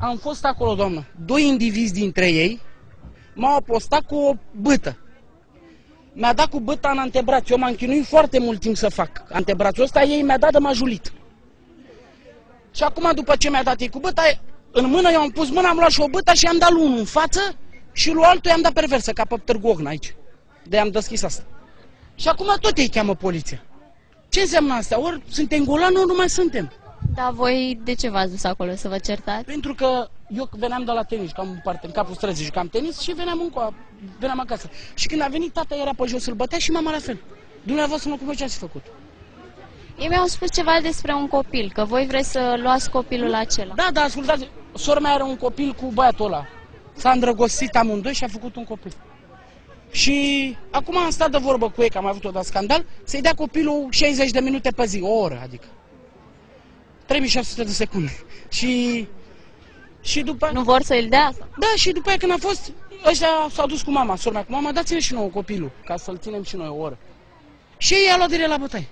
Am fost acolo, doamnă. Doi indivizi dintre ei m-au apostat cu o bâtă. Mi-a dat cu bâta în antebraț. Eu m-am chinuit foarte mult timp să fac antebrațul ăsta, ei mi-a dat de m-a julit. Și acum, după ce mi-a dat ei cu bâta, în mână, eu am pus mâna, am luat și o bâtă și i-am dat lui unul în față și lui altul i-am dat perversă, ca pe Târgu Ocna aici. De am deschis asta. Și acum tot ei cheamă poliția. Ce înseamnă asta? Ori suntem golani, ori nu mai suntem. Dar voi de ce v-ați dus acolo? Să vă certați? Pentru că eu veneam de la tenis, cam parte în capul străzii, jucam tenis și veneam acasă. Și când a venit tata, era pe jos, îl bătea și mama la fel. Dumneavoastră, cum ce ați făcut? Ei mi-au spus ceva despre un copil, că voi vreți să luați copilul acela. Da, ascultați, sora mea are un copil cu băiatul ăla. S-a îndrăgostit amândoi și a făcut un copil. Și acum am stat de vorbă cu ei, că am avut o scandal, să-i dea copilul 60 de minute pe zi, o oră, adică. 3600 de secunde. Și după... Nu vor să îl dea? Da, și după aia când a fost, ăștia s-au dus cu mama, sora mea cu mama, dați-ne și nouă copilul, ca să-l ținem și noi o oră. Și ei i-a luat direct la bătaie.